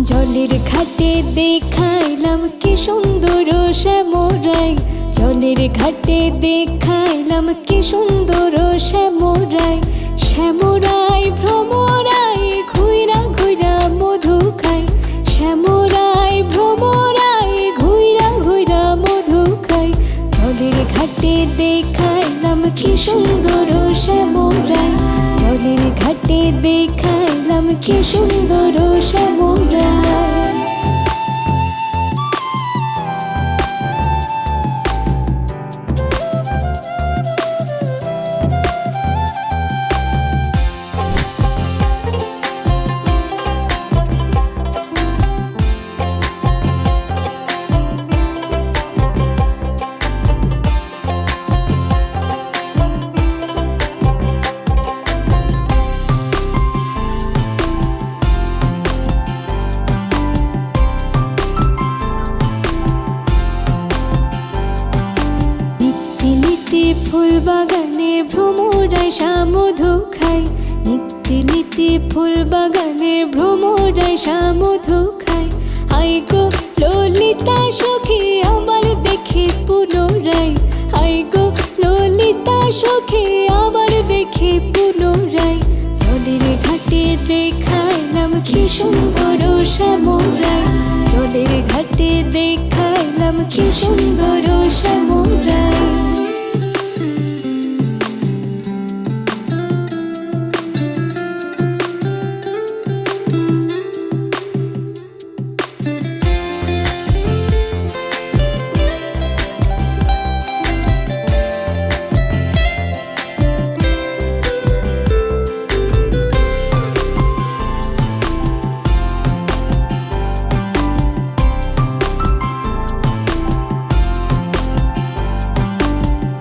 জলের ঘাটে দেখাইলাম কি সুন্দর শ্যামরাই, জলের ঘাটে দেখাইলাম কি সুন্দর শ্যামরাই। শ্যামরাই ভ্রমরাই ঘুইরা ঘুইরা মধু খাই, শ্যামরাই ভ্রমরাই ঘুইরা ঘুইরা মধু খাই। জলের ঘাটে দেখাইলাম কি সুন্দর শ্যামরাই, জলের ঘাটে দেখাইলাম কি সুন্দর শ্যামরাই। ফুল বাগানে ভ্রমরাই মধু খাই, নিত্যি নিত্যি ফুল বাগানে ভ্রমরাই মধু খাই। আই গো ললিতা সখী আমার দেখি পুনরাই, আই গো ললিতা সখী আমার দেখি পুনরাই। জলের ঘাটে দেখাইলাম কি সুন্দর শ্যামরাই, কি সুন্দর শ্যামরাই।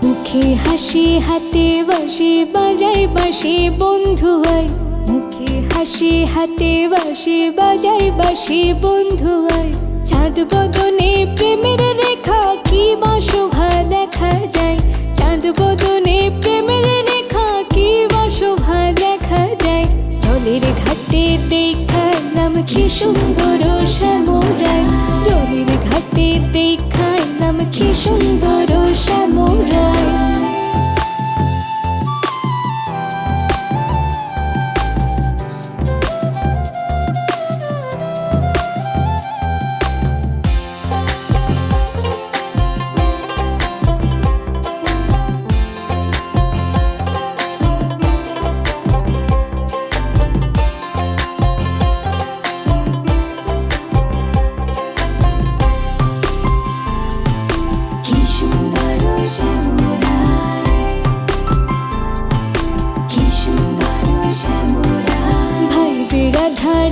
মুখে হাসি হাতে বাঁশি বাজাই বাঁশি বন্ধু আয়, মুখে হাসি হাতে বাঁশি বাজাই বাঁশি বন্ধু আয়। চাঁদ বদনে প্রেমের রেখা কি বা শোভা দেখা যায়, চাঁদ বদনে প্রেমের রেখা কি বা শোভা দেখা যায়। জলের ঘাটে দেখালাম কি সুন্দর শ্যামরাই, জলের ঘাটে দেখালাম কি সুন্দর শ্যামরাই।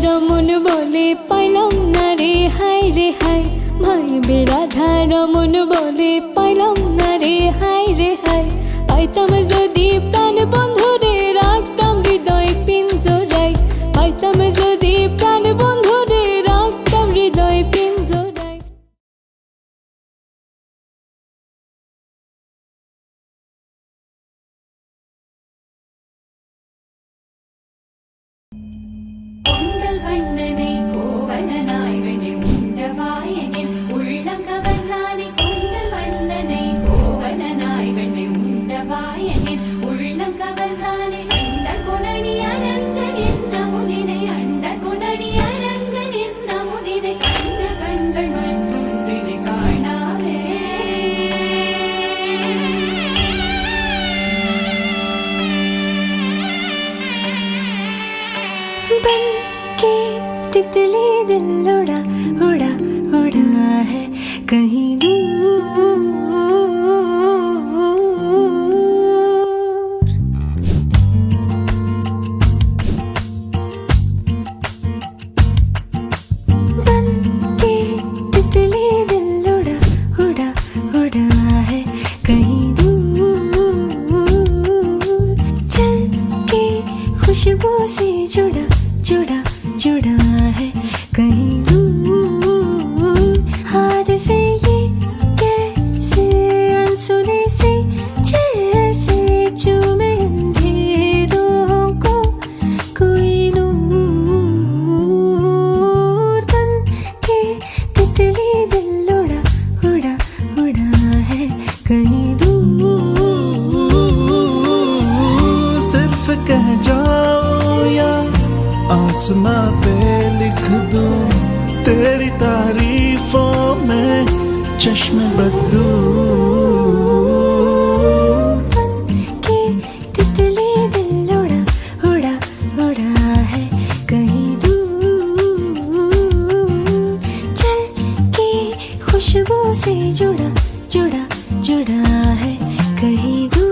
রমন বলে পাইলাম না রে হায় রে হায়, ভাই বেড়াধা রমন বলে পাইলাম না রে হায় রে হায়। পাইতাম যদি প্রাণ বন্ধু রে রাখতাম হৃদয় পিঞ্জরায়, পাইতাম যদি প্রাণ বন্ধু রে রাখতাম হৃদয় পিঞ্জরায়। வண்ணனை கோவலனாய் வெண்ணை உண்டவாயனின் உள்ளம் கவர்ந்தானே, கொண்டல் வண்ணனை கோவலனாய் வெண்ணை உண்டவாயனின் உள்ளம் கவர்ந்தானே. அண்ட குணனி அரங்கனின் நமுதினை, அண்ட குணனி அரங்கனின் நமுதினை, அந்த கண்கள் மற்றொன்றினை காணாமே. तितली दिल उड़ा उड़ा उड़ा है कहीं दूर, बन के तितली दिल उड़ा उड़ा उड़ा है कहीं दूर, चल के खुशबू से जुड़ा जुड़ा जुड़ा है कहीं दूर। हाथ से ये कैसे अनसुने से जैसे चूमे अंधेरों को कोई नूर, बन के तितली दिल उड़ा उड़ा उड़ा है कहीं दूर। सिर्फ कह जाओ या आसमां पे लिख दूं तेरी तारीफों में चश्मे बदू। बन के तितली दिल उड़ा उड़ा उड़ा है कहीं दूर, चल के खुशबू से जुड़ा जुड़ा जुड़ा है कहीं दूर।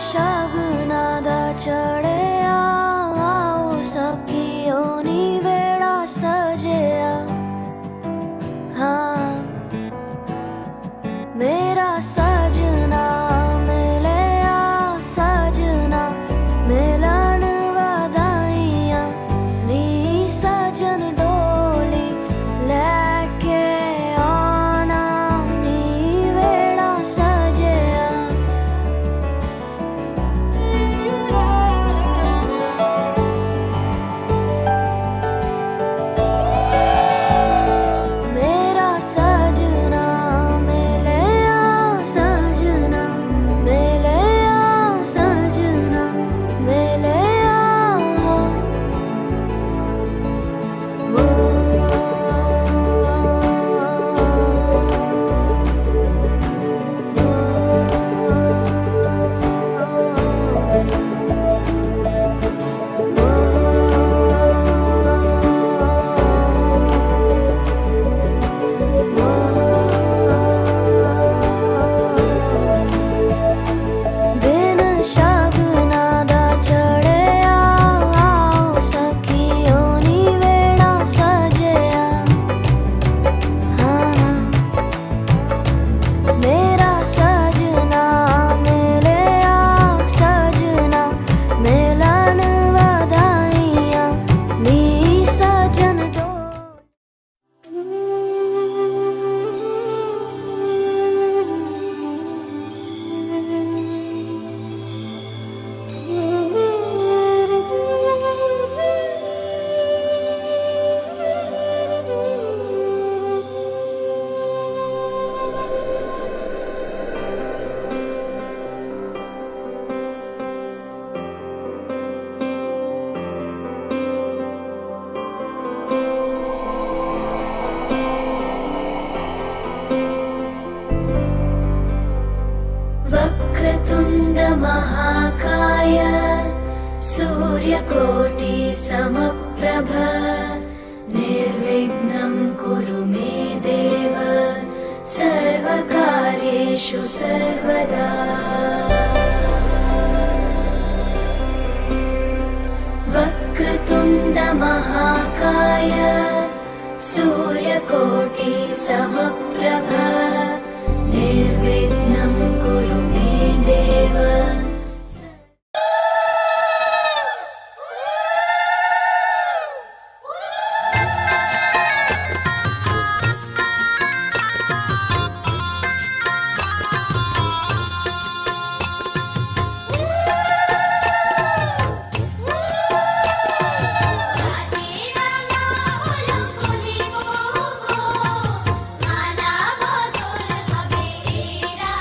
शगनादा चढ़े आओ सखियों नी वेड़ा सजया हाँ मेरा सजना मिले आ सजना मिलन वधाइया नी सजन डोली लेके आना नी वेड़ा सजया मेरा सजना मिले आ सजना मिले आ सजना मिले आ दिन शगनादा चढ़े आओ सखियों नी वेड़ा सजया हाँ मेरा सजना मिले आ सजना मिलन वधाइया नी सजन डो वक्रतुण्ड महाकाय सूर्यकोटि समप्रभ निर्विघ्नं कुरु मे देव सर्वकार्येषु सर्वदा वक्रतुण्ड महाकाय सूर्यकोटि समप्रभ निर्विघ्नं कुरु मे देव মালা বদল হবে এরা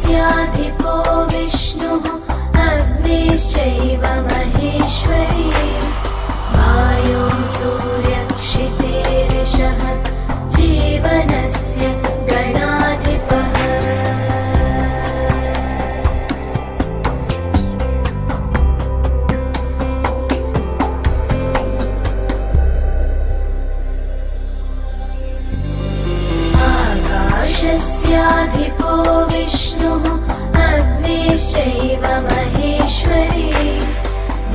आकाशस्याधिपो विष्णुः अग्निश्चैव महेश्वरी वायो सूर्यक्षितेरिषः जीवनस्य गणाधिपः आकाशस्याधिपो विष्णुः अग्निश्चैव महेश्वरी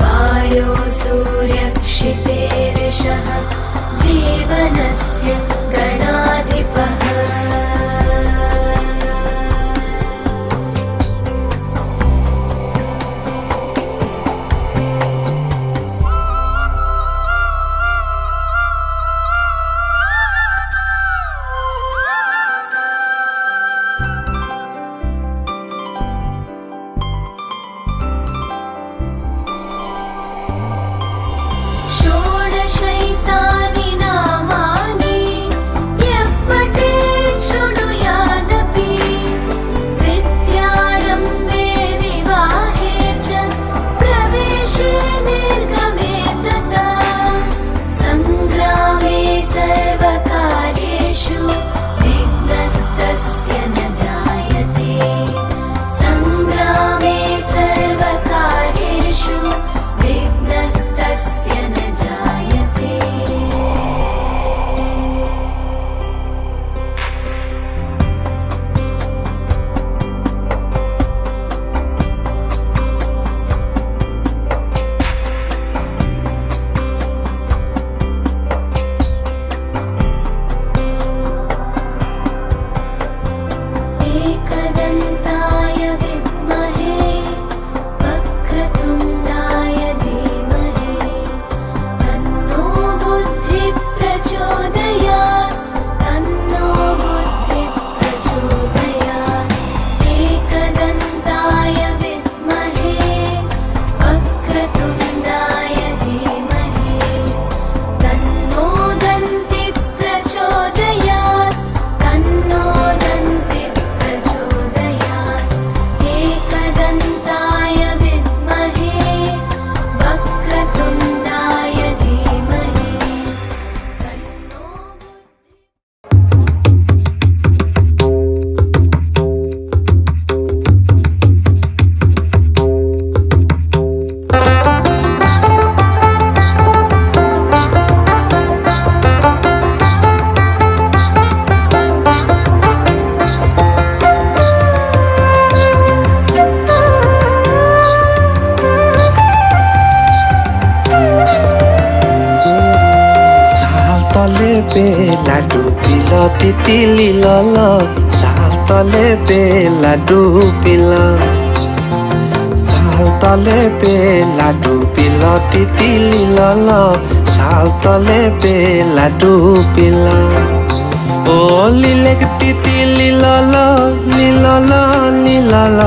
वायो सूर्यक्षितेरिषः जीवनस्य गणाधिपः षोडशैतानि नामानि यः पठेत् शृणुयादपि विद्यारम्भे विवाहे च प्रवेशे निर्गमे तथा सङ्ग्रामे सर्वकार्येषु विघ्नस्तस्य न जायते सङ्ग्रामे सर्वकार्येषु विघ्नस्तस्य न जायते एकदन्ताय विद्महे वक्रतुण्डाय धीमहि तन्नो बुद्धिः प्रचोदयात् तन्नो बुद्धिः प्रचोदयात् एकदन्ताय विद्महे वक्रतुण्डाय धीमहि तन्नो दन्तिः प्रचोदयात् तन्नो दन्तिः प्रचोदयात् एकदन्ताय विद्महे वक्रतुण्डाय धीमहि तन्नो साल तले बेला डुबिल तितिली लल साल तले बेला डुबिल साल तले बेला डुबिल तितिली लल साल तले बेला डुबिल ओ लिलेक तितिली लल निलल निलल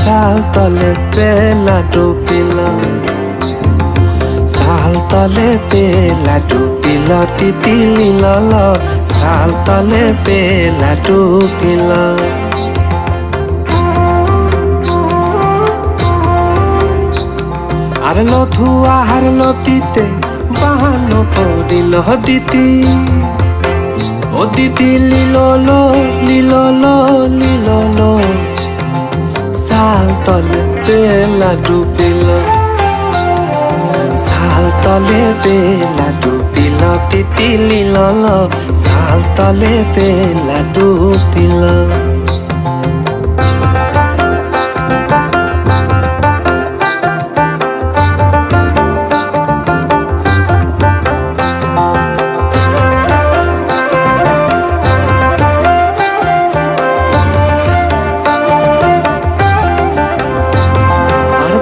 साल तले बेला डुबिल साल तले बेला डुबिल तितिली लल साल तले बेला डुबिल आर लथुआ हार लतिते बाहानो पडिल दिति ओ दिति लिललो लिललो लिललो साल तले बेला डुबिल साल तले बेला डुबिल तितिली लल साल तले बेला डुबिल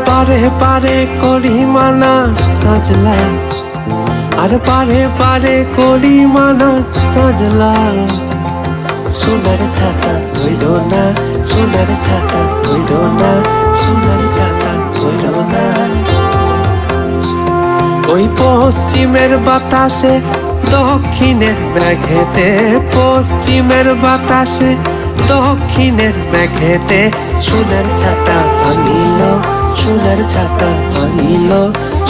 पारे पारे करी माना साजला আর পারে পারে করি মানা সাজলা সোনার ছাতা ধইল না সোনার ছাতা ধইল না সোনার ছাতা ধইল না ওই পশ্চিমের বাতাসে দক্ষিণের মেঘেতে পশ্চিমের বাতাসে দক্ষিণের মেঘেতে সোনার ছাতা আনিল, সোনার ছাতা আনিল,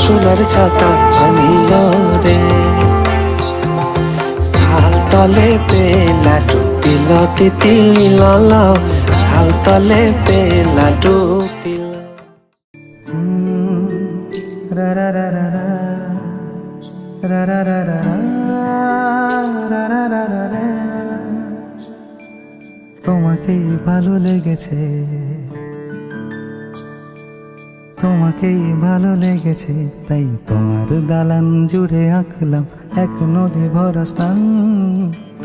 সোনার ছাতা আনিল রে। শাল তলে বেলা ডুবিল তিতিলি লাল, শাল তলে বেলা ডুবিল। রা রা রা রা রা রা রা রা রা রা রা রা রা রা। তোমাকেই ভালো লেগেছে, তোমাকেই ভালো লেগেছে, তাই তোমার দালান জুড়ে আঁকলাম এক নদী ভরা স্থান।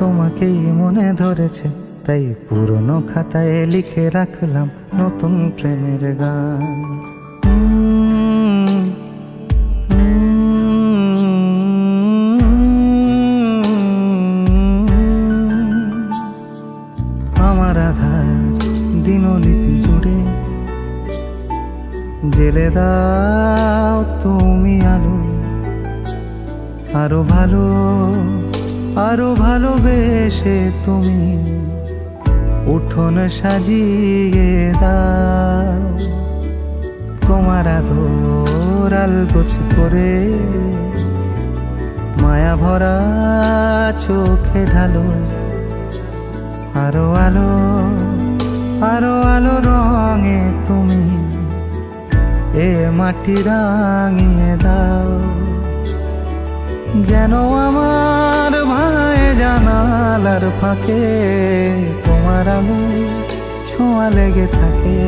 তোমাকেই মনে ধরেছে, তাই পুরনো খাতায় লিখে রাখলাম নতুন প্রেমের গান। আমার আধার দিনলিপি জুড়ে জেলে দাও তুমি আলো, আরো ভালো, আরো ভালোবেসে তুমি উঠোন সাজিয়ে দাও। তোমার আদর আলগোছ করে মায়া ভরা চোখে ঢালো, আরো আলো, আরো আলো রঙে তুমি এ মাটি রাঙিয়ে দাও। যেন আমার ভাই জানালার ফাঁকে তোমার আলো ছোঁয়া লেগে থাকে।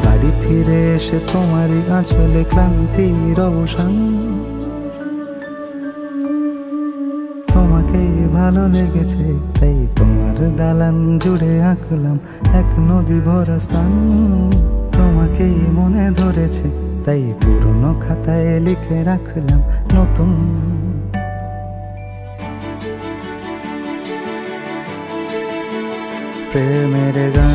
বাড়ি ফিরে এসে তোমারই আঁচলে ক্লান্তির অবসান। তোমাকেই ভালো লেগেছে, তাই তোমার দালান জুড়ে আঁকলাম এক নদী ভরা স্থান। তোমাকেই মনে ধরেছে, তাই পুরনো খাতায় লিখে রাখলাম নতুন প্রেমের গান।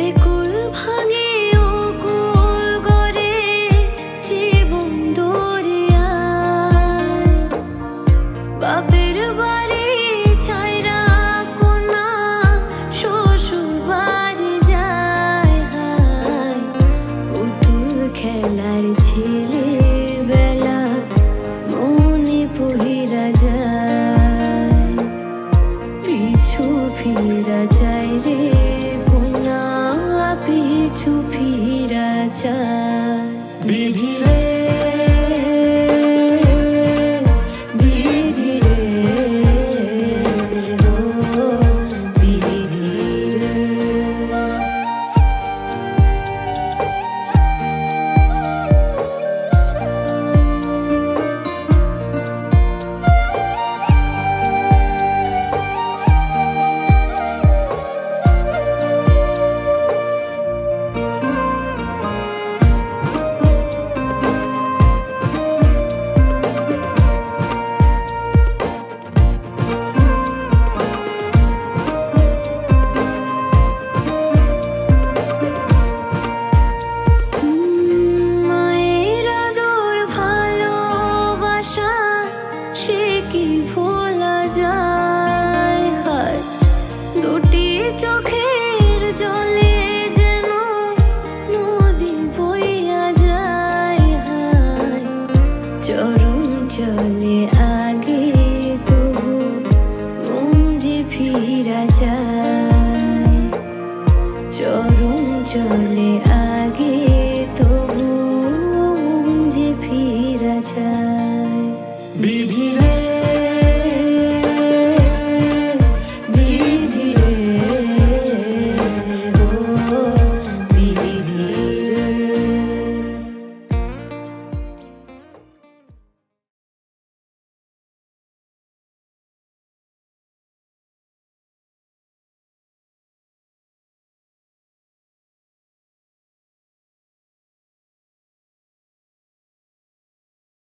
একুল ভাঙে ও কুল গড়ে জীবন দরিয়ায়, বাপের বাড়ি ছাইরা কোনা শ্বশুর বাড়ি যায়। হায় পুতুল খেলার ছেলে বেলা মনে পহিরা যায়, পিছু ফিরা যায় রে পিছু ফিরা চায়। বিধি রে, বিধি রে, ও বিধি রে। মায়ের আদর ভালোবাসা সে কি ভোলা যায়। হায় দুটি চোখের জলে যেন নদী বইয়া যায়। হায় চরম চলে আগে তবু মন যে ফিরা যায়, চরম চলে